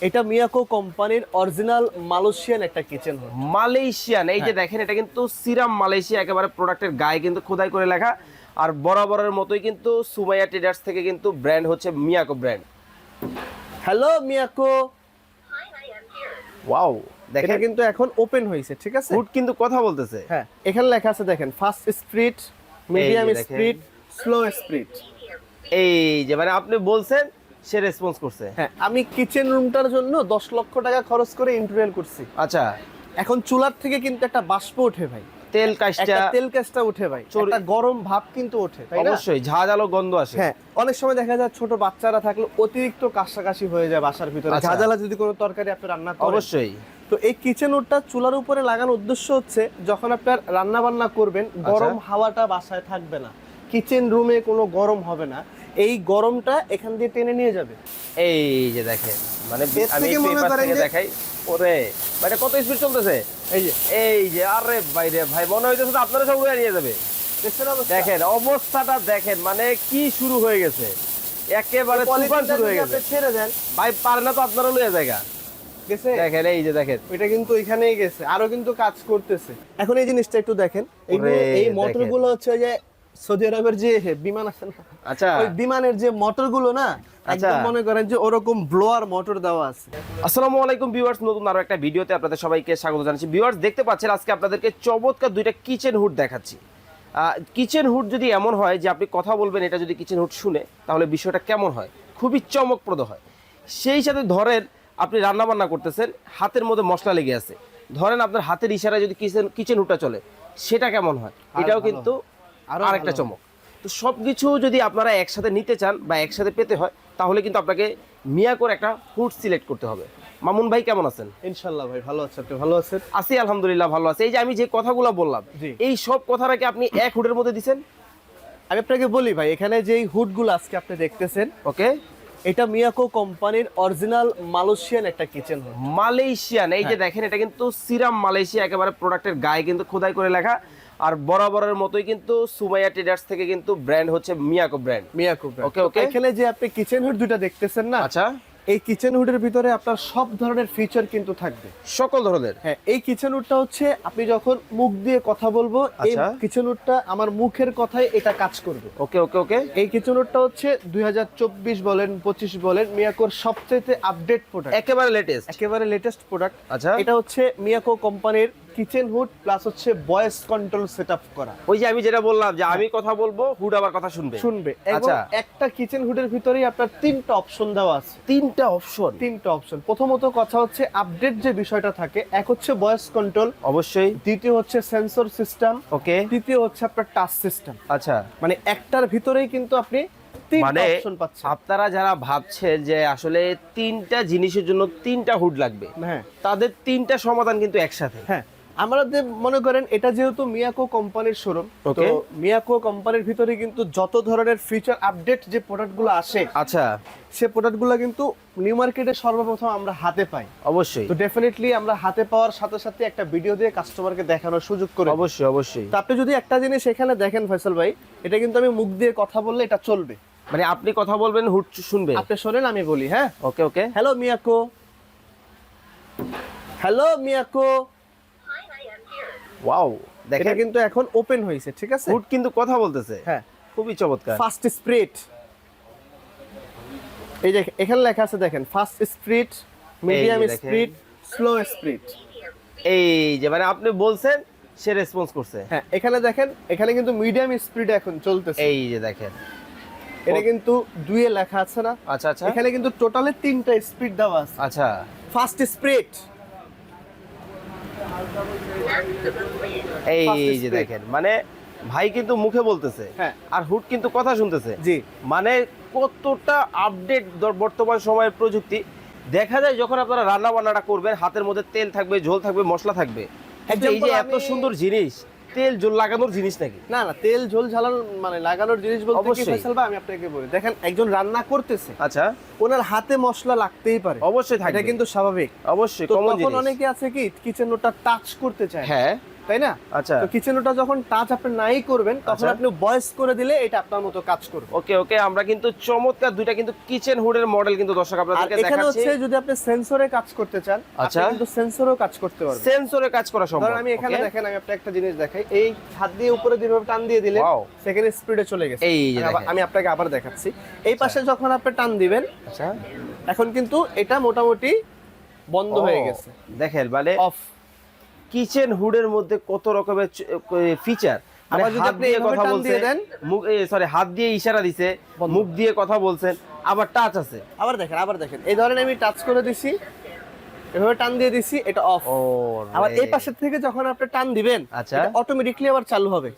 এটা মিয়াকো কোম্পানির original Malaysian একটা কিচেন হুড। মালয়েশিয়ান, এই যে দেখেন এটা কিন্তু সিরাম মালয়েশিয়া, একেবারে প্রোডাক্টের গায়ে কিন্তু খোদাই করে লেখা। আর বরাবরের মতোই কিন্তু সুমাইয়া ট্রেডার্স থেকে কিন্তু ব্র্যান্ড হচ্ছে Miyako brand. Hello Miyako. Wow, এটা দেখেন কিন্তু এখন ওপেন হয়েছে, ঠিক আছে? হুড কিন্তু কথা বলতেছে। হ্যাঁ, এখানে লেখা আছে দেখেন, ফাস্ট স্পিড, মিডিয়াম দেখেন। Speed, slow speed. এই যে মানে আপনি বলছেন, সে রেসপন্স করছে। হ্যাঁ, আমি কিচেন রুমটার জন্য 10 লক্ষ টাকা খরচ করে ইন্টেরিয়র করছি। আচ্ছা, এখন চুলার থেকে কিন্তু একটা বাষ্প ওঠে ভাই, তেল কাজটা একটা তেল কাজটা ওঠে ভাই, একটা গরম ভাব কিন্তু ওঠে, তাই না? অবশ্যই ঝাঁঝালো গন্ধ আসে। হ্যাঁ, অনেক সময় দেখা যায় ছোট বাচ্চারা থাকলে অতিরিক্ত কাশাকাশি হয়ে যায় বাসার ভিতরে, আচ্ছা। ঝাঁঝালা যদি কোনো তরকারি আপনি রান্না করেন। অবশ্যই। তো এই কিচেন উডটা চুলার উপরে লাগানোর উদ্দেশ্য হচ্ছে যখন আপনার রান্না বান্না করবেন গরম হাওয়াটা বাসায় থাকবে না, কিচেন রুমে কোনো গরম হবে না, এই গরমটা এখান দিয়ে টেনে নিয়ে যাবে। এই যে দেখেন, মানে এর আমি থেকে মনে পেপার করেন থেকে যে- দেখাই। ওরে মানে কত স্পিড চলতেছে, এই যে এই যে আরে বাইরে ভাই, মনে হইতেছে তো আপনারা সব উড়ে নিয়ে যাবে। দেখছেন অবস্থা? দেখেন অবস্থাটা দেখেন, মানে কি শুরু হয়ে গেছে, একেবারে তুফান পলিথিনটা শুরু হয়ে যদি গেছে। আপনি ছেড়ে দেন, ভাই পারে না তো আপনারা লয়ে জায়গা। গেছে? দেখেন এই যে দেখেন, ওইটা কিন্তু এখানেই গেছে, আরো কিন্তু কাজ করতেছে। এখন এই জিনিসটা একটু দেখেন, ওরে, এই দেখেন। মোটরগুলো হচ্ছে ওই যে সৌদি আরবের যে বিমান আছে না, আচ্ছা ওই বিমানের যে মোটরগুলো না, আচ্ছা। একদম মনে করেন যে ওরকম ব্লোয়ার মোটর দেওয়া আছে। আসসালামু আলাইকুম ভিউয়ার্স, নতুন আরো একটা ভিডিওতে আপনাদের সবাইকে স্বাগত জানাচ্ছি। ভিউয়ার্স দেখতে পাচ্ছেন আজকে আপনাদেরকে চমৎকার দুইটা কিচেন হুড দেখাচ্ছি। কিচেন হুড যদি এমন হয় যে আপনি কথা বলবেন, এটা যদি কিচেন হুড শুনে তাহলে বিষয়টা কেমন হয়, খুবই চমকপ্রদ হয়। সেই সাথে ধরেন আপনি রান্না বান্না করতেছেন, হাতের মধ্যে মশলা লেগে আছে, ধরেন আপনার হাতের ইশারায় যদি কিচেন হুডটা চলে, সেটা কেমন হয়, এটাও ভালো কিন্তু আরো আরেকটা ভালো চমক। তো সবকিছু যদি আপনারা একসাথে নিতে চান বা একসাথে পেতে হয়, তাহলে কিন্তু আপনাকে মিয়াকোর একটা হুড সিলেক্ট করতে হবে। মামুন ভাই কেমন আছেন? ইনশাআল্লাহ ভাই ভালো আছে, আপনি ভালো আছেন? আছি আলহামদুলিল্লাহ, ভালো আছে। এই যে আমি যে কথাগুলো বললাম, জি। এই সব কথাটা কি আপনি এক হুডের মধ্যে দিছেন? আমি আপনাকে বলি ভাই, এখানে যেই হুডগুলো আজকে আপনি দেখতেছেন, ওকে, এটা মিয়াকো কোম্পানির অরিজিনাল মালয়েশিয়ান একটা কিচেন হুড। মালয়েশিয়ান, এই যে হ্যাঁ। দেখেন এটা কিন্তু সিরাম মালয়েশিয়া, একেবারে প্রোডাক্টের গায়ে কিন্তু খোদাই করে লেখা। আর বরাবরের মতোই কিন্তু সুমাইয়া ট্রেডার্স থেকে কিন্তু ব্র্যান্ড হচ্ছে মিয়াকো ব্র্যান্ড। মিয়াকো brand। ওকে, ওকে। এখানে যে আপনি কিচেন হুড দুটো দেখতেছেন না, আচ্ছা, এই কিচেন হুডের ভিতরে আপনার সব ধরনের ফিচার কিন্তু থাকবে। সকল ধরনের। হ্যাঁ, এই কিচেন হুডটা হচ্ছে আপনি যখন মুখ দিয়ে কথা বলবো, এই আচ্ছা। কিচেন হুডটা আমার মুখের কথায় এটা কাজ করবে। ওকে, ওকে, ওকে। এই কিচেন হুডটা হচ্ছে 2024 বলেন 25 বলেন মিয়াকোর সবচেয়ে আপডেট প্রোডাক্ট, একেবারে লেটেস্ট। একেবারে লেটেস্ট প্রোডাক্ট। আচ্ছা। এটা হচ্ছে মিয়াকো কোম্পানির কিচেন হুড প্লাস হচ্ছে ভয়েস কন্ট্রোল সেটআপ করা। ওই যে আমি যেটা বললাম যে আমি কথা বলবো, হুড আবার কথা শুনবে। শুনবে, এবং আচ্ছা, একটা কিচেন হুডের ভিতরেই আপনার তিনটা অপশন দেওয়া আছে। তিনটা অপশন। তিনটা অপশন, প্রথমত কথা হচ্ছে আপডেট যে বিষয়টা থাকে, এক হচ্ছে ভয়েস কন্ট্রোল, অবশ্যই। দ্বিতীয় হচ্ছে সেন্সর সিস্টেম, ওকে, তৃতীয় হচ্ছে আপনার টাচ সিস্টেম। আচ্ছা। মানে একটার ভিতরেই কিন্তু আপনি তিনটা মানে অপশন পাচ্ছেন। আপনারা যারা ভাবছেন যে আসলে তিনটা জিনিসের জন্য তিনটা হুড লাগবে, হ্যাঁ তাদের তিনটা সমাধান কিন্তু একসাথে। হ্যাঁ, আমাদের মনে করেন এটা যেহেতু মিয়াকো কোম্পানির শোরুম, তো Okay. মিয়াকো কোম্পানির ভিতরে কিন্তু যত ধরনের ফিচার আপডেট যে প্রোডাক্টগুলো আসে, আচ্ছা, সে প্রোডাক্টগুলো কিন্তু নিউ মার্কেটে সর্বপ্রথম আমরা হাতে পাই। অবশ্যই তো ডেফিনেটলি আমরা হাতে পাওয়ার সাথে সাথে একটা ভিডিও দিয়ে কাস্টমারকে দেখানোর সুযোগ করে দিই। অবশ্যই অবশ্যই। তো আপনি যদি একটা জিনিস এখানে দেখেন ফয়সাল ভাই, এটা কিন্তু আমি মুখ দিয়ে কথা বললে এটা চলবে, মানে আপনি কথা বলবেন, হুড শুনবে। আপনি শোনেন আমি বলি। হ্যাঁ, okay, okay. Hello Miyako, hello Miyako. Wow, এটা দেখেন কিন্তু এখন ওপেন হয়েছে, ঠিক আছে? হুড কিন্তু কথা বলতেছে। হ্যাঁ, খুবই চমৎকার। ফাস্ট স্প্রিট, এই যে এখানে লেখা আছে দেখেন, ফাস্ট স্প্রিট, মিডিয়াম দেখেন। Sprint, slow sprint. এই যে মানে আপনি বলছেন, সে রেসপন্স করছে। হ্যাঁ, এখানে দেখেন, এখানে কিন্তু মিডিয়াম স্পিড এখন চলতেছে। এই যে দেখেন, এটা কিন্তু দুইয়ে লেখা আছে না, আচ্ছা আচ্ছা এখানে কিন্তু টোটালে তিনটা স্পিড দেওয়া আছে। আচ্ছা। ফাস্ট স্প্রিট, এই Fast যে speed। দেখেন, মানে ভাই কিন্তু মুখে বলতেছে, হ্যাঁ। আর হুড কিন্তু কথা শুনতেছে। জি। মানে কতটা আপডেট বর্তমান সময়ের প্রযুক্তি। দেখা যায় যখন আপনারা রান্না বান্নাটা করবেন, হাতের মধ্যে তেল থাকবে, ঝোল থাকবে, মশলা থাকবে, কিন্তু এই যে Example এত আমি- সুন্দর জিনিস, তেল ঝোল লাগানোর জিনিস নাকি? না না, তেল ঝোল ঝালানো মানে লাগানোর জিনিস বলতে কি অবশ্যই। ফয়সাল ভাই, আমি আপনাকে বলি, দেখেন একজন রান্না করতেছে, আচ্ছা, ওনার হাতে মশলা লাগতেই পারে, অবশ্যই থাকবে। এটা কিন্তু স্বাভাবিক। অবশ্যই তো কমন তখন জিনিস। অনেকে আছে কি কিচেন ওটা টাচ করতে চায়, হ্যাঁ, তাই না? আচ্ছা তো কিচেন হুডটা যখন টাচ আপনি নাই করবেন তখন আচ্ছা। আপনি ভয়েস করে দিলে এটা আপনার মতো কাজ করবে। ওকে ওকে, আমরা কিন্তু চমৎকার দুইটা কিন্তু কিচেন হুডের মডেল কিন্তু দর্শক আর আপনাদেরকে এখানে দেখাচ্ছি। হচ্ছে যদি আপনি সেন্সরে কাজ করতে চান আচ্ছা। আপনি কিন্তু সেন্সরও কাজ করতে পারবেন। সেন্সরে কাজ করা সম্ভব। ধরেন আমি এখানে Okay? দেখেন, আমি আপনাকে একটা জিনিস দেখাই, এই হাত দিয়ে উপরে যেভাবে টান দিয়ে দিলেন Wow. সেকেন্ড স্পিডে চলে গেছে। এই যে দেখেন। আমি আপনাকে আবার দেখাচ্ছি, এই পাশে যখন আপনি টান দিবেন আচ্ছা এখন কিন্তু এটা মোটামুটি বন্ধ হয়ে গেছে, দেখেন মানে অফ। কিচেন হুডের মধ্যে কত রকমের ফিচার। আবার যদি হাত আপনি দিয়ে এভাবে কথা টান বলছেন, দিয়ে দেন, মুখ সরি হাত দিয়ে ইশারা দিছে, বন্ধ। মুখ দিয়ে কথা বলছেন, আবার টাচ আছে। আবার দেখেন এই ধরেন আমি টাচ করে দিছি, এভাবে টান দিয়ে দিছি, এটা অফ। ও আবার এই পাশের থেকে যখন আপনি টান দিবেন আচ্ছা। এটা অটোমেটিক্যালি আবার চালু হবে।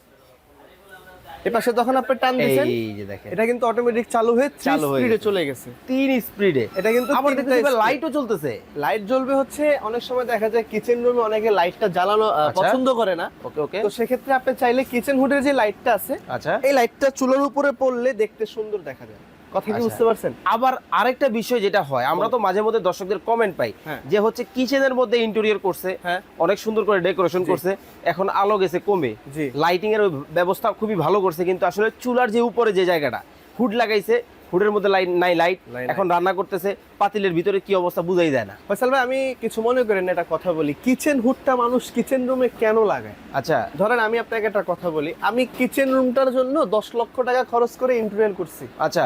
এই পাশে যখন আপনি টান দিবেন এই যে দেখেন এটা কিন্তু অটোমেটিক চালু হয়ে চালু হয়ে স্পিডে গেছে। চলে গেছে। 3 স্পিডে। এটা কিন্তু আবার তিনটা দেখতে speed। লাইটও চলতেছে। লাইট জ্বলবে হচ্ছে অনেক সময় দেখা যায় কিচেন রুমে অনেকে লাইটটা জ্বালানো আচ্ছা। পছন্দ করে না। ওকে ওকে তো সেক্ষেত্রে আপনি চাইলে কিচেন হুডের যে লাইটটা আছে আচ্ছা। এই লাইটটা চুলার উপরে পড়লে দেখতে সুন্দর দেখা যায়। কথা কি আচ্ছা। বুঝতে পারছেন? আবার আরেকটা বিষয় যেটা হয়, আমরা তো মাঝে মধ্যে দর্শকদের কমেন্ট পাই হ্যাঁ। যে হচ্ছে কিচেনের মধ্যে ইন্টেরিয়র করছে, হ্যাঁ। অনেক সুন্দর করে ডেকোরেশন জি। করছে, এখন আলো গেছে কমে, জি। লাইটিং এর ব্যবস্থা খুবই ভালো করছে, কিন্তু আসলে চুলার যে উপরে যে জায়গাটা হুড লাগাইছে, হুডের মধ্যে লাইট নাই, লাইট নাই। এখন রান্না করতেছে, পাতিলের ভিতরে কি অবস্থা বুঝাই যায় না। ফয়সাল ভাই আমি কিছু মনে করেন না, একটা কথা বলি, কিচেন হুডটা মানুষ কিচেন রুমে কেন লাগায়? আচ্ছা ধরেন আমি আপনাকে একটা কথা বলি, আমি কিচেন রুমটার জন্য 10 লক্ষ টাকা খরচ করে ইন্টেরিয়র করছি, আচ্ছা,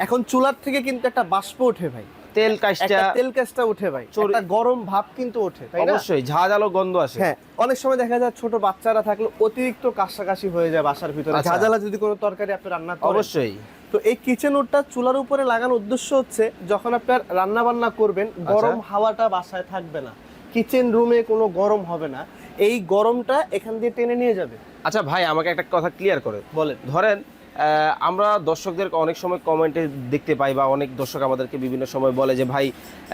এখন চুলার থেকে কিন্তু একটা বাষ্প ওঠে ভাই, তেল কাজটা একটা তেল কাজটা উঠে ভাই, একটা গরম ভাব কিন্তু ওঠে, তাই না? অবশ্যই ঝাঁজ আলো গন্ধ আসে। হ্যাঁ, অনেক সময় দেখা যায় ছোট বাচ্চারা থাকলে অতিরিক্ত কাশাকাশি হয়ে যায় বাসার ভিতরে, আচ্ছা। ঝাঁঝালা যদি কোনো তরকারি আপনি রান্না করেন। অবশ্যই তো এই কিচেন হুডটা চুলার উপরে লাগানোর উদ্দেশ্য হচ্ছে যখন আপনার রান্না বান্না করবেন গরম হাওয়াটা বাসায় থাকবে না, কিচেন রুমে কোনো গরম হবে না, এই গরমটা এখান দিয়ে টেনে নিয়ে যাবে। আচ্ছা ভাই, আমাকে একটা কথা ক্লিয়ার করে বলেন। ধরেন আমরা দর্শকদের অনেক সময় কমেন্টে দেখতে পাই বা অনেক দর্শক আমাদেরকে বিভিন্ন সময় বলে যে ভাই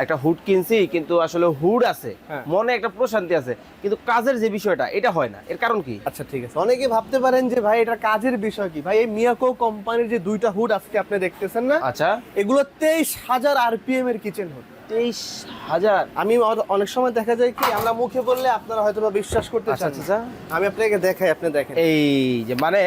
একটা হুড কিনছি কিন্তু আসলে হুড আছে, হ্যাঁ। মনে একটা প্রশান্তি আছে, কিন্তু কাজের যে বিষয়টা এটা হয় না, এর কারণ কি? আচ্ছা ঠিক আছে, অনেকে ভাবতে পারেন যে ভাই এটা কাজের বিষয় কি। ভাই এই মিয়াকো কোম্পানির যে দুইটা হুড আজকে আপনি দেখতেছেন না, আচ্ছা, এগুলো 23,000 RPM এর কিচেন হুড। 23,000? আমি অনেক সময় দেখা যায় কি আমরা মুখে বললে আপনারা হয়তো বা বিশ্বাস করতে আচ্ছা চান না। আচ্ছা, আমি আপনাকে দেখাই, আপনি দেখেন, এই যে মানে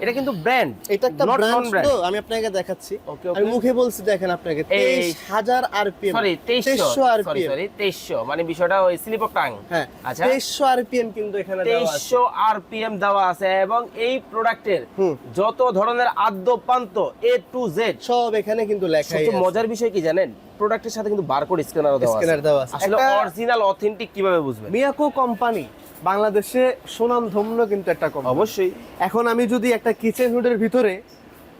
এটা কিন্তু ব্র্যান্ড, এটা একটা not ব্র্যান্ড non-brand। তো আমি আপনাকে দেখাচ্ছি। Okay, okay. আমি মুখে বলছি, দেখেন আপনাকে 23,000 RPM, সরি 2300 RPM, সরি 2300, মানে বিষয়টা ওই স্লিপ অফ টাং। হ্যাঁ আচ্ছা 2300 RPM কিন্তু এখানে দেওয়া আছে। 2300 আরপিএম দেওয়া আছে এবং এই প্রোডাক্টের হুম। যত ধরনের আদ্য প্রান্ত A to Z। সব এখানে কিন্তু লেখাই সবচেয়ে আছে। মজার বিষয় কি জানেন, প্রোডাক্টের সাথে কিন্তু বারকোড স্ক্যানারও দেওয়া স্ক্যানার দেওয়া আছে। আছে। আসলে একটা অরিজিনাল অথেন্টিক কিভাবে বুঝবেন? মিয়াকো কোম্পানি বাংলাদেশে সুনামধন্য কিন্তু একটা কোম্পানি। অবশ্যই এখন আমি যদি একটা কিচেন হুডের ভিতরে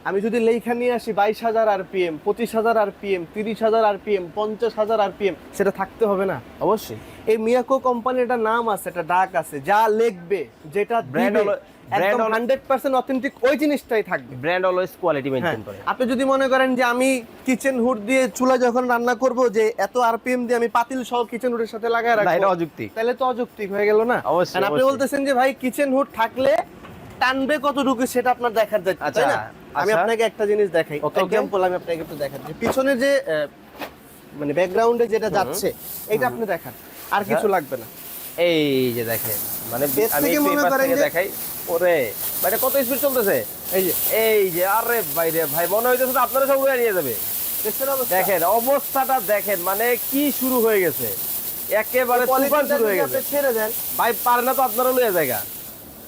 আমি যদি লেখা নিয়ে আসি 22,000 RPM, 25,000 RPM, 30,000 RPM, 50,000 RPM, সেটা থাকতে হবে না। অবশ্যই এই মিয়াকো কোম্পানির একটা নাম আছে, একটা ডাক আছে, যা লিখবে যেটা Brand দিবে হলো- একদম brand হলো- 100% অথেন্টিক ওই জিনিসটাই থাকবে। ব্র্যান্ড অলওয়েজ কোয়ালিটি হ্যাঁ, মেইনটেইন করে। আপনি যদি মনে করেন যে আমি কিচেন হুড দিয়ে চুলা যখন রান্না করব যে এত RPM দিয়ে আমি পাতিল সহ কিচেন হুডের সাথে লাগায় না, এটা রাখবো, অযৌক্তিক। তাহলে তো অযৌক্তিক হয়ে গেল না। অবশ্যই, কারণ আপনি অবশ্যই। বলতেছেন যে ভাই কিচেন হুড থাকলে টানবে কতটুকু সেটা আপনার দেখার দায়িত্ব, আচ্ছা, তাই না? আমি আচ্ছা। আপনাকে একটা জিনিস দেখাই, Okay, okay. এক্সাম্পল আমি আপনাকে একটু দেখাচ্ছি, পিছনে যে মানে ব্যাকগ্রাউন্ডে যেটা যাচ্ছে এটা আপনি দেখান, আর আচ্ছা। কিছু লাগবে না। এই যে দেখেন, মানে এর আমি থেকে একটু মনে এপাশ করেন থেকে যে- দেখাই, ওরে মানে কত স্পিড চলতেছে, এই যে আরে বাইরে ভাই মনে হইতেছে তো আপনারা সব উড়ে নিয়ে যাবে। দেখছেন অবস্থা? দেখেন অবস্থাটা দেখেন, মানে কি শুরু হয়ে গেছে, একেবারে তুফান কোয়ালিটিটা শুরু হয়ে যদি গেছে। আপনি ছেড়ে দেন, ভাই পারে না তো আপনারা লইয়া জায়গা।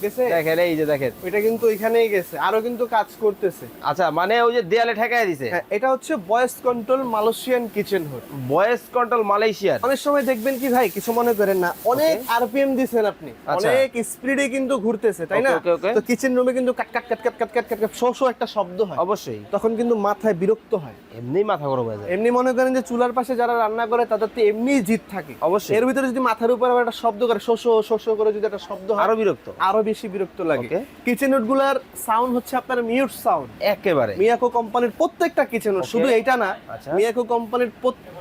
গেছে দেখেন এই যে দেখেন, ওইটা কিন্তু ওইখানেই গেছে, আরো কিন্তু কাজ করতেছে। আচ্ছা মানে ওই যে দেয়ালে ঠেকায় দিছে। হ্যাঁ, এটা হচ্ছে voice control Malaysian kitchen hood. Voice control মালয়েশিয়ার। অনেক সময় দেখবেন কি ভাই, কিছু মনে করেন না, অনেক RPM দিছেন আপনি, আচ্ছা। অনেক স্পিডে কিন্তু ঘুরতেছে, তাই না? Okay, okay, okay. তো কিচেন রুমে কিন্তু কাট কাট কাট কাট কাট কাট কাট কাট শো শো একটা শব্দ হয়, অবশ্যই তখন কিন্তু মাথায় বিরক্ত হয়। এমনি মাথা গরম হয়ে যায়। এমনি মনে করেন যে চুলার পাশে যারা রান্না করে তাদের তো এমনি জিদ থাকে, অবশ্যই। এর ভিতরে যদি মাথার উপর আবার একটা শব্দ করে শো শো শো শো করে যদি একটা শব্দ হয়, আরো বিরক্ত। আরো বেশি বিরক্ত লাগে। Okay. কিচেন হুড গুলার সাউন্ড হচ্ছে আপনার মিউট সাউন্ড। একেবারে মিয়াকো কোম্পানির প্রত্যেকটা কিচেন হুড, Okay. শুধু এইটা না, আচ্ছা। মিয়াকো কোম্পানির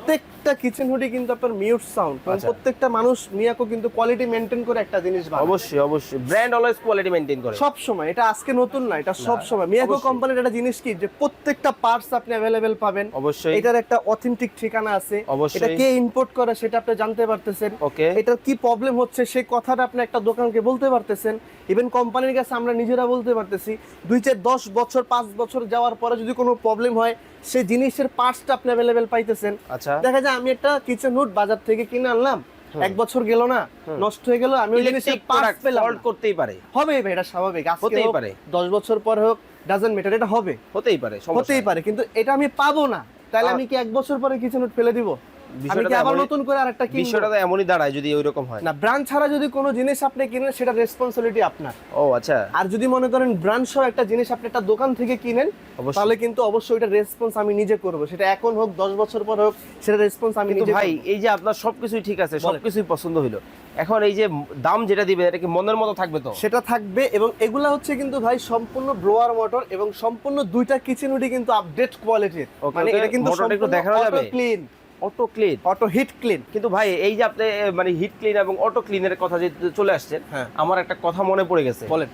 প্রত্যেকটা কিচেন হুডই কিন্তু আপনার মিউট সাউন্ড, আচ্ছা। প্রত্যেকটা মানুষ মিয়াকো কিন্তু কোয়ালিটি মেনটেন করে একটা জিনিস বানায় অবশ্যই অবশ্যই, ব্র্যান্ড অলওয়েজ কোয়ালিটি মেইনটেইন করে। সব সময়। এটা আজকে নতুন না, এটা সব সময় মিয়াকো অবশ্যই। কোম্পানির একটা জিনিস কি যে প্রত্যেকটা পার্টস আপনি অ্যাভেলেবেল পাবেন। অবশ্যই এটার একটা অথেন্টিক ঠিকানা আছে, অবশ্যই। এটা কে ইম্পোর্ট করে সেটা আপনি জানতে পারতেছেন। ওকে, এটার কি প্রবলেম হচ্ছে সেই কথাটা আপনি একটা দোকানকে বলতে পারতেছেন। ইভেন কোম্পানির কাছে আমরা নিজেরা বলতে পারতেছি। 2-10 বছর 5 বছর যাওয়ার পরে যদি কোনো প্রবলেম হয় সেই জিনিসের পার্টসটা আপনি অ্যাভেলেবেল পাইতেছেন। আচ্ছা। দেখা যায় আমি একটা কিচেন হুড বাজার থেকে কিনে আনলাম, 1 বছর গেল না, নষ্ট হয়ে গেল, আমি ওই জিনিসের পার্টস পেলাম ফল্ট না। করতেই পারে, হবে ভাই, এটা স্বাভাবিক, আজকে হতেই হোক, পারে। 10 বছর পর হোক, ডাজন্ট ম্যাটার, এটা হবে, হতেই পারে, সমস্যা হতেই নেই। পারে। কিন্তু এটা আমি পাবো না, তাহলে আমি কি 1 বছর পরে কিচেন হুড ফেলে দিব? আমি বিষয়টা কি তো আবার এমনই- নতুন করে আরেকটা কিনবো? বিষয়টা তো এমনই দাঁড়ায় যদি ওইরকম হয়। না, ব্র্যান্ড ছাড়া যদি কোনো জিনিস আপনি কিনেন সেটা রেসপন্সিবিলিটি আপনার। ও আচ্ছা, আর যদি মনে করেন ব্র্যান্ড সহ একটা জিনিস আপনি একটা দোকান থেকে কিনেন, অবশ্যই। তাহলে কিন্তু অবশ্যই এটা রেসপন্স আমি নিজে করব। সেটা এখন হোক, 10 বছর পর হোক, সেটা রেসপন্স আমি কিন্তু নিজে ভাই করব। এই যে আপনার সবকিছুই ঠিক আছে, বলেন। সবকিছুই পছন্দ হইলো, এখন এই যে দাম যেটা দিবেন এটা কি মনের মতো থাকবে তো? সেটা থাকবে। এবং এগুলা হচ্ছে কিন্তু ভাই সম্পূর্ণ ব্লোয়ার মোটর এবং সম্পূর্ণ দুইটা কিচেন হুডই কিন্তু আপডেট কোয়ালিটির। Okay, মানে okay, এটা কিন্তু মোটরটা একটু সম্পূর্ণ দেখানো যাবে? Auto clean, auto clean. Auto hit clean. কিন্তু ভাই এই যে আপনি মানে হিট ক্লিন এবং অটো ক্লিনের কথা যে চলে আসছেন, হ্যাঁ। আমার একটা কথা মনে পড়ে গেছে। বলেন।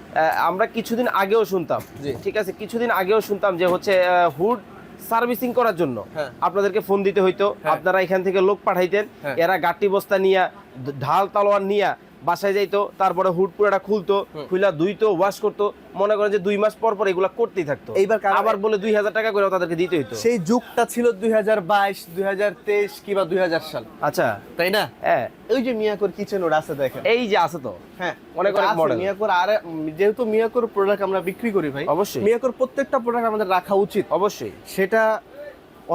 আমরা কিছুদিন আগেও শুনতাম, জি। ঠিক আছে, কিছুদিন আগেও শুনতাম যে হচ্ছে হুড সার্ভিসিং করার জন্য হ্যাঁ। আপনাদেরকে ফোন দিতে হইতো, হ্যাঁ। আপনারা এখান থেকে লোক পাঠাইতেন, হ্যাঁ। এরা গাটি বস্তা নিয়া ঢাল তালোয়ার নিয়া বাসায় যাইতো, তারপরে হুড পুরোটা খুলতো, খুলা ধুইতো, ওয়াশ করতো, মনে করেন যে 2 মাস পর পর এগুলা করতেই থাকতো। এইবার আবার বলে 2000 টাকা করে তাদেরকে দিতে হইতো। সেই যুগটা ছিল 2022, 2023 কিংবা 2000 সাল, আচ্ছা, তাই না? হ্যাঁ, ওই যে মিয়াকোর কিচেন হুড আছে দেখেন। এই যে আছে তো, হ্যাঁ, অনেক এটা অনেক আছে মডেল। মিয়াকোর। আর যেহেতু মিয়াকোর প্রোডাক্ট আমরা বিক্রি করি ভাই, অবশ্যই। মিয়াকোর প্রত্যেকটা প্রোডাক্ট আমাদের রাখা উচিত। অবশ্যই। সেটা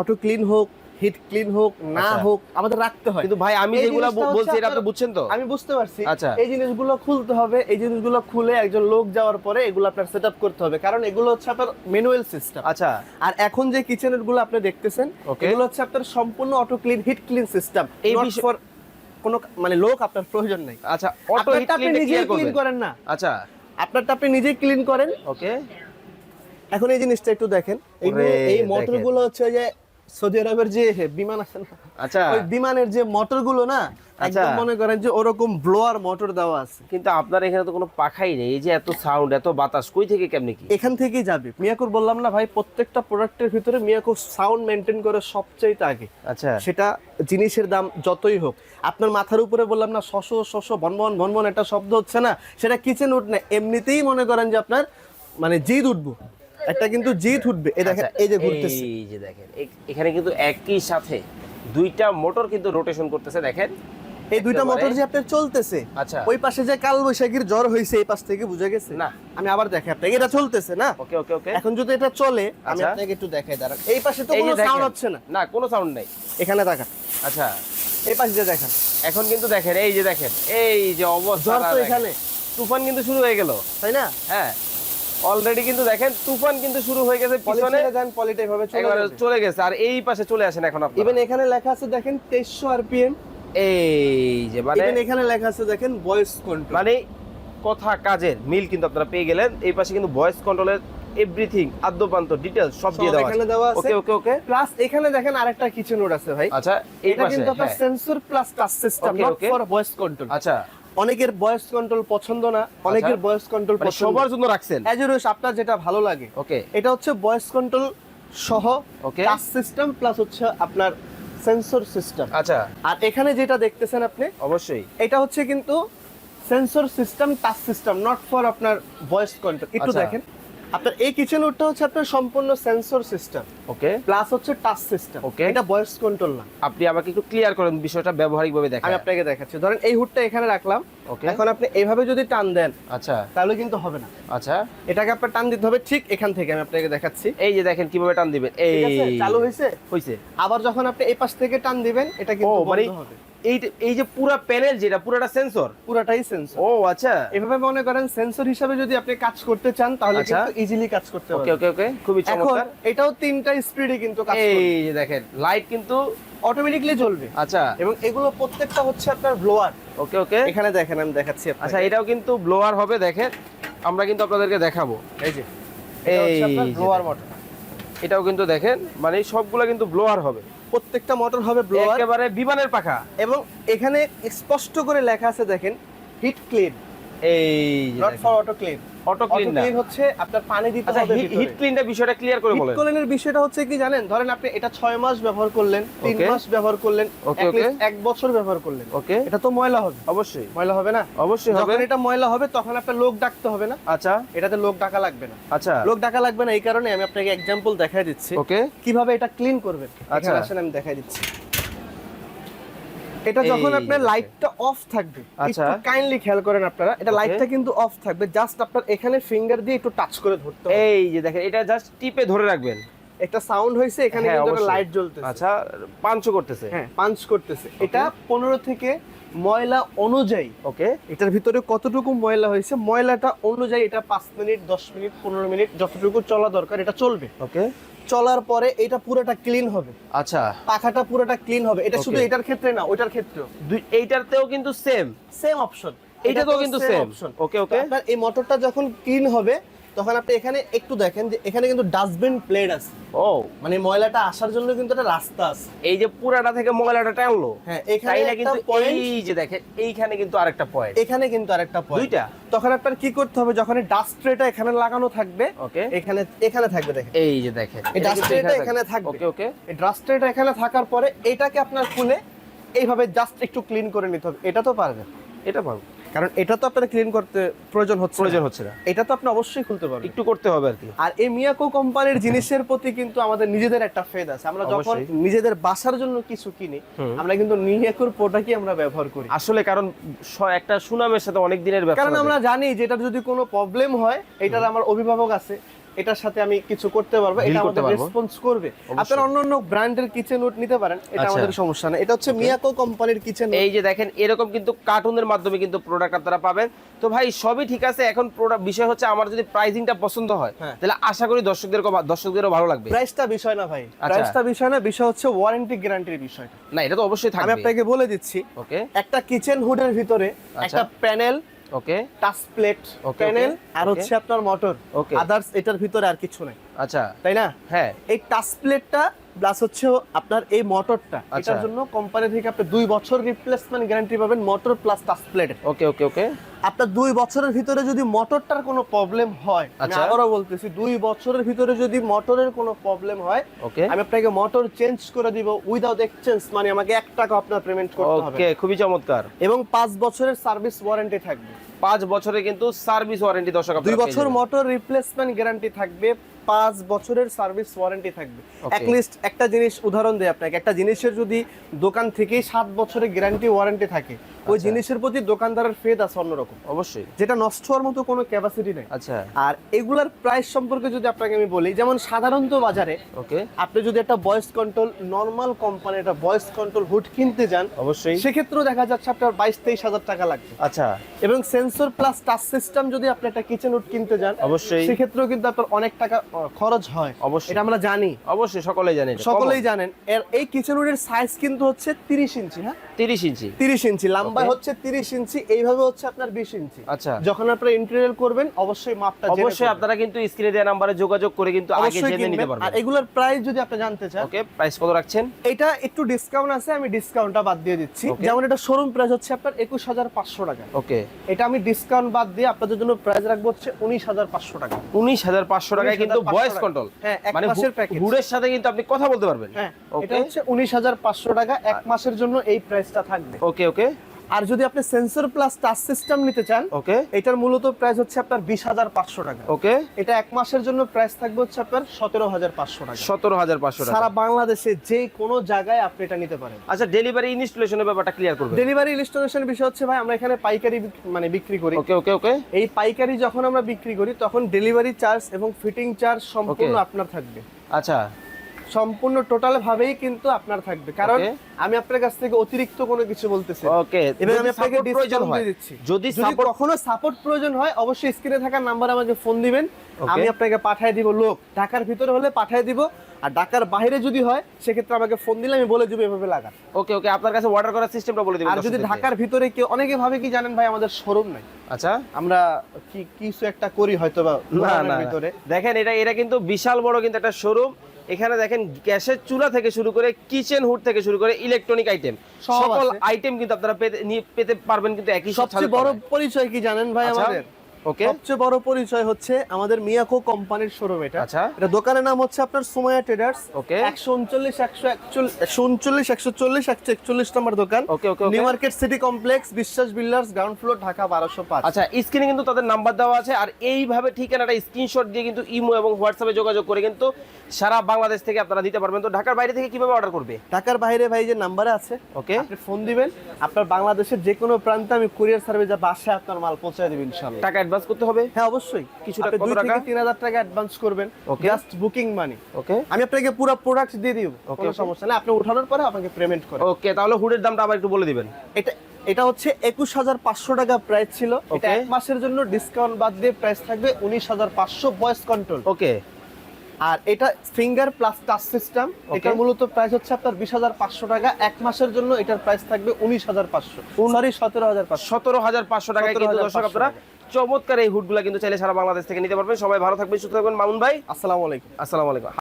অটো ক্লিন হোক, হিট ক্লিন হোক, না আচ্ছা। হোক, আমাদের রাখতে হয়। কিন্তু ভাই আমি এই যেগুলা জিনিসটা হচ্ছে বলছি এটা আপনি আপনার- বুঝছেন তো? আমি বুঝতে পারছি। আচ্ছা। এই জিনিসগুলো খুলতে হবে, এই জিনিসগুলো খুলে একজন লোক যাওয়ার পরে এগুলো আপনার সেটআপ করতে হবে, কারণ এগুলো হচ্ছে আপনার ম্যানুয়াল সিস্টেম। আচ্ছা, আর এখন যে কিচেনের গুলো আপনি দেখতেছেন, Okay. এগুলো হচ্ছে আপনার সম্পূর্ণ auto clean, hit clean system. এই এই বিষয়- ফর কোনো মানে লোক আপনার প্রয়োজন নাই। আচ্ছা, অটো হিট আপনারটা আপনি ক্লিন নিজেই ক্লিন করেন না, আচ্ছা, আপনারটা আপনি নিজেই ক্লিন করেন। ওকে। এখন এই জিনিসটা একটু দেখেন, এই মোটরগুলো হচ্ছে ওই যে সৌদি আরবের যে বিমান আছে না, আচ্ছা, ওই বিমানের যে মোটরগুলো না, আচ্ছা। একদম মনে করেন যে ওরকম ব্লোয়ার মোটর দেওয়া আছে। কিন্তু আপনার এখানে তো কোনো পাখাই নেই, এই যে এত সাউন্ড, এত বাতাস কই থেকে কেমনে কি? এখান থেকেই যাবে। মিয়াকোর বললাম না ভাই, প্রত্যেকটা প্রোডাক্টের ভিতরে মিয়াকোর সাউন্ড মেনটেন করে সবচাইতে আগে। আচ্ছা, সেটা জিনিসের দাম যতই হোক, আপনার মাথার উপরে বললাম না শশ শশ ভনভন ভনভন একটা শব্দ হচ্ছে না, সেটা কিচেন উঠ না, এমনিতেই মনে করেন যে আপনার মানে জিদ উঠবো, একটা কিন্তু জিদ উঠবে। এই দেখেন, আচ্ছা, এই যে ঘুরতেছে, এই যে দেখেন এখানে কিন্তু একই সাথে দুইটা মোটর কিন্তু রোটেশন করতেছে, দেখেন এই দুইটা একেবারে- মোটর যে আপনার চলতেছে। আচ্ছা, ওই পাশে যে কাল বৈশাখীর জ্বর হয়েছে, এই পাশ থেকে বুঝে গেছে না। আমি আবার দেখাই আপনাকে, এটা চলতেছে না। ওকে ওকে ওকে। এখন যদি এটা চলে, আমি আচ্ছা। আপনাকে একটু দেখাই, দাঁড়ান। এই পাশে তো এই যে কোনো দেখেন, সাউন্ড হচ্ছে না, না কোনো সাউন্ড নাই। এখানে দেখান, আচ্ছা, এই পাশে যে দেখেন, এখন কিন্তু দেখেন, এই যে দেখেন, এই যে অবস্থা, জ্বর তো এখানে, তুফান কিন্তু শুরু হয়ে গেল, তাই না? হ্যাঁ, অলরেডি কিন্তু দেখেন তুফান কিন্তু শুরু হয়ে গেছে, পিছনে পলিটিতে দেন, পলিটা এভাবে চলে একেবারে যাবে। চলে গেছে। আর এই পাশে চলে আসেন এখন আপনি, ইভেন এখানে লেখা আছে দেখেন 2300 আরপিএম। এই যে মানে ইভেন এখানে লেখা আছে দেখেন ভয়েস কন্ট্রোল। মানে কথা কাজের মিল কিন্তু আপনারা পেয়ে গেলেন। এই পাশে কিন্তু ভয়েস কন্ট্রোলের এভরিথিং, আদ্যপান্ত ডিটেইলস সব দিয়ে দেওয়া এখানে দেওয়া আছে। ওকে ওকে ওকে। প্লাস এখানে দেখেন আরেকটা কিচেন রোড আছে ভাই। আচ্ছা, এই এটা পাশে কিন্তু আপনার হ্যাঁ। Sensor plus touch system, Okay, not okay. For voice control. আচ্ছা, অনেকের ভয়েস কন্ট্রোল পছন্দ না, অনেকের আচ্ছা। ভয়েস কন্ট্রোল মানে পছন্দ। সবার জন্য রাখছেন। অ্যাজুরুস আপনার যেটা ভালো লাগে। ওকে এটা হচ্ছে ভয়েস কন্ট্রোল সহ Okay. টাচ সিস্টেম প্লাস হচ্ছে আপনার সেন্সর সিস্টেম। আচ্ছা, আর এখানে যেটা দেখতেছেন আপনি, অবশ্যই এটা হচ্ছে কিন্তু sensor system, touch system, not for আপনার ভয়েস কন্ট্রোল। একটু আচ্ছা। দেখেন, আপনার এই কিচেন উডটা হচ্ছে আপনার সম্পূর্ণ সেন্সর সিস্টেম ওকে। প্লাস হচ্ছে টাচ সিস্টেম। Okay. এটা ভয়েস কন্ট্রোল না। আপনি আমাকে একটু ক্লিয়ার করেন বিষয়টা ব্যবহারিকভাবে দেখেন। আমি আপনাকে দেখাচ্ছি, ধরেন এই হুডটা এখানে রাখলাম, ওকে। এখন আপনি এইভাবে যদি টান দেন আচ্ছা তাহলে কিন্তু হবে না, আচ্ছা, এটাকে আপনার টান দিতে হবে ঠিক এখান থেকে। আমি আপনাকে দেখাচ্ছি, এই যে দেখেন কিভাবে টান দিবেন, এই ঠিক আছে? চালু হয়েছে। হইছে। আবার যখন আপনি এই পাশ থেকে টান দিবেন, এটা কিন্তু মানে বন্ধ হবে। এই যে পুরো প্যানেল যেটা পুরোটা সেন্সর। পুরাটাই সেন্সর। ও আচ্ছা, এভাবে মনে করেন সেন্সর হিসাবে যদি আপনি কাজ করতে চান তাহলে আচ্ছা। কিন্তু ইজিলি কাজ করতে ওকে পারবেন। ওকে ওকে, খুবই এখন চমৎকার। এটাও তিনটা স্পিডে কিন্তু কাজ এই করবে, যে দেখেন লাইট কিন্তু অটোমেটিক্যালি জ্বলবে। আচ্ছা এবং এগুলো প্রত্যেকটা হচ্ছে আপনার ব্লোয়ার। ওকে ওকে। এখানে দেখেন, আমি দেখাচ্ছি আপনাকে। আচ্ছা, এটাও কিন্তু ব্লোয়ার হবে, দেখেন আমরা কিন্তু আপনাদেরকে দেখাবো। এই যে এটা হচ্ছে আপনার এই যে ব্লোয়ার দেখেন। মোটর। এটাও কিন্তু দেখেন, মানে সবগুলা কিন্তু ব্লোয়ার হবে। প্রত্যেকটা মোটর হবে ব্লোয়ার একেবারে বিমানের পাখা। এবং এখানে স্পষ্ট করে লেখা আছে দেখেন হিট ক্লিন, এই যে নট দেখেন, for auto clean. Auto clean না। ক্লিন হচ্ছে আপনার পানি দিতে আচ্ছা, হবে হিট ক্লিনটা বিষয়টা ক্লিয়ার করে হিট বলেন। ক্লিনের বিষয়টা হচ্ছে কি জানেন, ধরেন আপনি এটা 6 মাস ব্যবহার করলেন, 3 Okay. মাস ব্যবহার করলেন, Okay, at okay. least 1 বছর ব্যবহার করলেন, ওকে, এটা তো ময়লা হবে, অবশ্যই ময়লা হবে না? অবশ্যই হবে। যখন এটা ময়লা হবে তখন আপনার লোক ডাকতে হবে না, আচ্ছা এটাতে লোক ডাকা লাগবে না। আচ্ছা, লোক ডাকা লাগবে না এই কারণে আমি আপনাকে एग्जांपल দেখাই দিচ্ছি ওকে, কিভাবে এটা ক্লিন করবেন। আচ্ছা। এখানে আসেন আমি দেখাই দিচ্ছি। এটা এই যখন আপনার দেখেন। লাইটটা অফ থাকবে, আচ্ছা। একটু কাইন্ডলি খেয়াল করেন আপনারা, এটা Okay. লাইটটা কিন্তু অফ থাকবে, জাস্ট আপনার এখানে ফিঙ্গার দিয়ে একটু টাচ করে ধরতে হবে। এই যে দেখেন, এটা জাস্ট টিপে ধরে রাখবেন। একটা সাউন্ড হইছে, এখানে হ্যাঁ, কিন্তু একটা অবশ্যই। লাইট জ্বলতেছে। আচ্ছা, পাঞ্চও করতেছে। হ্যাঁ, পাঞ্চ করতেছে। এটা 15 থেকে ময়লা অনুযায়ী, ওকে, এটার ভিতরে কতটুকু ময়লা হয়েছে, ময়লাটা অনুযায়ী এটা 5 মিনিট 10 মিনিট 15 মিনিট যতটুকু চলা দরকার এটা চলবে। ওকে, চলার পরে এটা পুরোটা ক্লিন হবে, আচ্ছা, পাখাটা পুরোটা ক্লিন হবে। এটা শুধু Okay. এটার ক্ষেত্রে না, ওইটার ক্ষেত্রেও এইটারতেও কিন্তু সেম সেম অপশন, এইটাতেও কিন্তু সেম। ওকে ওকে, আপনার এই মোটরটা যখন ক্লিন হবে তখন আপনি এখানে একটু দেখেন যে এখানে কিন্তু ডাস্টবিন প্লেট আছে, ও মানে ময়লাটা আসার জন্য কিন্তু একটা রাস্তা আছে। এই যে পুরাটা থেকে ময়লাটা টানলো, হ্যাঁ, এখানে তাই না? একটা কিন্তু পয়েন্ট, এই যে দেখেন এইখানে কিন্তু আরেকটা পয়েন্ট, এখানে কিন্তু আরেকটা পয়েন্ট, দুইটা। তখন আপনার কি করতে হবে, যখন ডাস্ট ট্রেটা এখানে লাগানো থাকবে, ওকে, এখানে এখানে থাকবে দেখেন, এই যে দেখেন এই ডাস্ট ট্রেটা এখানে থাকবে। ওকে ওকে, এই ডাস্ট ট্রেটা এখানে থাকার পরে এটাকে আপনার খুলে এইভাবে জাস্ট একটু ক্লিন করে নিতে হবে। এটা তো পারবেন, এটা পারবো, কারণ এটা তো আপনার ক্লিন করতে প্রয়োজন হচ্ছে প্রয়োজন না। হচ্ছে না, এটা তো আপনি অবশ্যই খুলতে পারবেন। একটু করতে হবে আর কি। আর এই মিয়াকো কোম্পানির জিনিসের প্রতি কিন্তু আমাদের নিজেদের একটা ফেদ আছে। আমরা যখন অবশ্যই। নিজেদের বাসার জন্য কিছু কিনি, হুম। আমরা কিন্তু মিয়াকোর প্রোডাক্টই আমরা ব্যবহার করি, আসলে কারণ একটা সুনামের সাথে অনেক দিনের ব্যবসা, কারণ আমরা জানি যে এটার যদি কোনো প্রবলেম হয়, এটার আমার অভিভাবক আছে, এটার সাথে আমি কিছু করতে পারবো, Deal এটা করতে আমাদের পারবো। রেসপন্স করবে। অবশ্যই। আপনারা অন্যান্য ব্র্যান্ডের কিচেন উড নিতে পারেন, এটা আচ্ছা। আমাদের সমস্যা না। এটা হচ্ছে মিয়াকো কোম্পানির কিচেন এই যে দেখেন এরকম কিন্তু কার্টুনের মাধ্যমে কিন্তু প্রোডাক্ট আপনারা পাবেন। তো ভাই সবই ঠিক আছে, এখন প্রোডাক্ট বিষয় হচ্ছে আমার যদি প্রাইসিংটা পছন্দ হয়, হ্যাঁ। তাহলে আশা করি দর্শকদেরও ভালো লাগবে। প্রাইসটা বিষয় না ভাই, আচ্ছা। প্রাইসটা বিষয় না, বিষয় হচ্ছে ওয়ারেন্টি গ্যারান্টির বিষয়টা। না, এটা তো অবশ্যই আমি থাকবে। আপনাকে বলে দিচ্ছি, ওকে একটা কিচেন হুডের ভিতরে আচ্ছা। একটা প্যানেল, ওকে touch plate, Okay, panel okay, আর okay. হচ্ছে আপনার মোটর, Okay. আদার্স এটার ভিতরে আর কিছু নাই, আচ্ছা, তাই না? হ্যাঁ এই টাচ প্লেটটা প্লাস হচ্ছে আপনার এই মোটরটা, আচ্ছা। এটার জন্য কোম্পানি থেকে আপনি 2 বছর রিপ্লেসমেন্ট গ্যারান্টি পাবেন, মোটর প্লাস টাচ প্লেট। ওকে ওকে ওকে, আপনার 2 বছরের ভিতরে যদি মোটরটার কোনো প্রবলেম হয়, আমি আচ্ছা। আবারও বলতেছি, 2 বছরের ভিতরে যদি মোটরের কোনো প্রবলেম হয়, ওকে আমি আপনাকে মোটর চেঞ্জ করে দিব উইদাউট এক্সচেঞ্জ, মানে আমাকে 1 টাকা আপনার পেমেন্ট করতে হবে ওকে, খুবই চমৎকার। এবং 5 বছরের সার্ভিস ওয়ারেন্টি থাকবে। 5 বছরে কিন্তু সার্ভিস ওয়ারেন্টি দর্শক 2 আপনারা বছর পেয়ে যাবেন। মোটর রিপ্লেসমেন্ট গ্যারান্টি থাকবে, 5 বছরের সার্ভিস ওয়ারেন্টি থাকবে। Okay. অ্যাটলিস্ট একটা জিনিস উদাহরণ দেই আপনাকে, একটা জিনিসের যদি দোকান থেকেই 7 বছরের গ্যারান্টি ওয়ারেন্টি থাকে, ওই আচ্ছা। জিনিসের প্রতি দোকানদারের ফেদ আছে অন্যরকম, অবশ্যই। যেটা নষ্ট হওয়ার মতো কোনো ক্যাপাসিটি নেই। আচ্ছা, আর এগুলার প্রাইস সম্পর্কে যদি আপনাকে আমি বলি, যেমন সাধারণত বাজারে ওকে, আপনি যদি একটা ভয়েস কন্ট্রোল নরমাল কোম্পানির একটা ভয়েস কন্ট্রোল হুড কিনতে যান, অবশ্যই। সেক্ষেত্রেও দেখা যাচ্ছে আপনার 22-23 হাজার টাকা লাগবে। আচ্ছা, এবং সেন্সর প্লাস টাচ সিস্টেম যদি আপনি একটা কিচেন হুড কিনতে যান, অবশ্যই। সেক্ষেত্রেও কিন্তু আপনার অনেক টাকা খরচ হয়, অবশ্যই। এটা আমরা জানি, অবশ্যই সকলেই জানেন, সকলেই জানেন। এর এই কিচেন হুডের সাইজ কিন্তু হচ্ছে 30 ইঞ্চি, হ্যাঁ 30 ইঞ্চি। 30 ইঞ্চি লম্বা, Okay. হচ্ছে 30 ইঞ্চি, এইভাবে হচ্ছে আপনার 20 ইঞ্চি। আচ্ছা, যখন আপনারা ইন্টেরিয়র করবেন অবশ্যই মাপটা জেনে অবশ্যই করবেন। আপনারা কিন্তু স্ক্রিনে দেওয়া নাম্বারে যোগাযোগ করে কিন্তু আগে অবশ্যই জেনে নিতে কিনবেন। আর পারবেন। এগুলোর প্রাইস যদি আপনি জানতে চান, ওকে, প্রাইস কত রাখছেন? এটা একটু ডিসকাউন্ট আছে, আমি ডিসকাউন্টটা বাদ দিয়ে দিচ্ছি। Okay. যেমন এটা শোরুম প্রাইস হচ্ছে আপনার 21,500 টাকা, ওকে, এটা আমি ডিসকাউন্ট বাদ দিয়ে আপনাদের জন্য প্রাইস রাখবো হচ্ছে 19,500 টাকা। 19,500 টাকায় কিন্তু 19,500 ভয়েস টাকা। কন্ট্রোল, হ্যাঁ, এক মানে মাসের প্যাকেজ। হুডের সাথে কিন্তু আপনি কথা বলতে পারবেন। হ্যাঁ, ওকে এটা হচ্ছে 19,500 টাকা, এক মাসের জন্য এই প্রাইসটা থাকবে। ওকে ওকে আর যদি আপনি সেন্সর প্লাস টাচ সিস্টেম নিতে চান, ওকে এটার মূলত প্রাইস হচ্ছে আপনার 20,500 টাকা, ওকে, এটা এক মাসের জন্য প্রাইস থাকবে হচ্ছে আপনার 17,500 টাকা। 17,500 টাকা। সারা বাংলাদেশে যে কোনো জায়গায় আপনি এটা নিতে পারেন। আচ্ছা, ডেলিভারি ইনস্টলেশনের ব্যাপারটা ক্লিয়ার করবেন। ডেলিভারি ইনস্টলেশন বিষয় হচ্ছে ভাই, আমরা এখানে পাইকারি মানে বিক্রি করি। ওকে ওকে ওকে, এই পাইকারি যখন আমরা বিক্রি করি তখন ডেলিভারি চার্জ এবং ফিটিং চার্জ সম্পূর্ণ Okay. আপনার থাকবে, আচ্ছা, সম্পূর্ণ টোটাল ভাবেই কিন্তু আপনার থাকবে, কারণ Okay. আমি আপনার কাছ থেকে অতিরিক্ত কোনো কিছু বলতেছি না। ওকে। এবং যদি আমি আপনাকে support প্রয়োজন ডিসকাউন্ট হয়, দিয়ে দিচ্ছি। যদি যদি সাপোর্ট, কখনো সাপোর্ট প্রয়োজন হয় অবশ্যই স্ক্রিনে থাকা নাম্বার আমাকে ফোন দিবেন, Okay. আমি আপনাকে পাঠিয়ে দিব লোক। ঢাকার ভিতরে হলে পাঠিয়ে দিব, আর ঢাকার বাইরে যদি হয় সেক্ষেত্রে আমাকে ফোন দিলে আমি বলে দিব এভাবে লাগান। ওকে ওকে, আপনার কাছে অর্ডার করার সিস্টেমটা বলে দিবেন। আর যদি দর্শকদেরকে। ঢাকার ভিতরে কেউ, অনেকে ভাবে কি জানেন ভাই, আমাদের শোরুম নাই, আচ্ছা, আমরা কি কিছু একটা করি হয়তো বা না দোকানের না, ভিতরে। দেখেন এটা কিন্তু বিশাল বড় কিন্তু একটা শোরুম, এখানে দেখেন গ্যাসের চুলা থেকে শুরু করে কিচেন হুড থেকে শুরু করে ইলেকট্রনিক আইটেম সব সকল আছে। আইটেম কিন্তু আপনারা পেতে পারবেন কিন্তু একই সবচেয়ে বড় পরিচয় কি জানেন ভাই আচ্ছা, আমাদের? ওকে সবচেয়ে বড় পরিচয় হচ্ছে আমাদের মিয়াকো কোম্পানির শোরুম এটা। আচ্ছা। এটা দোকানের নাম হচ্ছে আপনার সুমাইয়া ট্রেডার্স। ওকে। 139 141 141 নম্বর দোকান। ওকে, ওকে, ওকে। নিউ মার্কেট সিটি কমপ্লেক্স, বিশ্বাস বিল্ডার্স, গ্রাউন্ড ফ্লোর, ঢাকা 1205। আচ্ছা, স্ক্রিনে কিন্তু তাদের নাম্বার দেওয়া আছে, আর এইভাবে ঠিকানাটা স্ক্রিনশট দিয়ে কিন্তু ইমো এবং হোয়াটসঅ্যাপে যোগাযোগ করে কিন্তু সারা বাংলাদেশ থেকে আপনারা দিতে পারবেন। তো ঢাকার বাইরে থেকে কিভাবে অর্ডার করবে? ঢাকার বাইরে ভাই যে নাম্বারে আছে, ওকে। আপনি ফোন দিবেন, আপনার বাংলাদেশের যে কোনো প্রান্তে আমি কুরিয়ার সার্ভিস বাসায় আপনার মাল পৌঁছে দেব ইনশাআল্লাহ। টাকা অ্যাডভান্স করতে হবে? হ্যাঁ অবশ্যই, কিছুটা আপনি কত 2 টাকা? থেকে 3000 টাকা অ্যাডভান্স করবেন, ওকে। Just booking money. ওকে, আমি আপনাকে পুরো প্রোডাক্ট দিয়ে দিব, ওকে, কোনো ওকে। সমস্যা নেই। আপনি ওঠানোর পরে আপনাকে পেমেন্ট করে। ওকে, তাহলে হুডের দামটা আবার একটু বলে দিবেন। এটা হচ্ছে 21500 টাকা প্রাইস ছিল, এটা ওকে। 1 মাসের জন্য ডিসকাউন্ট বাদ দিয়ে প্রাইস থাকবে 19500 ভয়েস কন্ট্রোল। ওকে, আর এটা ফিঙ্গার প্লাস টাচ সিস্টেম, এটার মূলত প্রাইস হচ্ছে আপনার 20500 টাকা। 1 মাসের জন্য এটার প্রাইস থাকবে 19500, সরি 17500। 17500 টাকায় কিন্তু দর্শক আপনারা চমৎকার এই হুডগুলা কিন্তু চাইলে সারা বাংলাদেশ থেকে নিতে পারবেন। সবাই ভালো থাকবেন, সুস্থ থাকবেন। মামুন ভাই, আসসালামু আলাইকুম। আসসালামু আলাইকুম।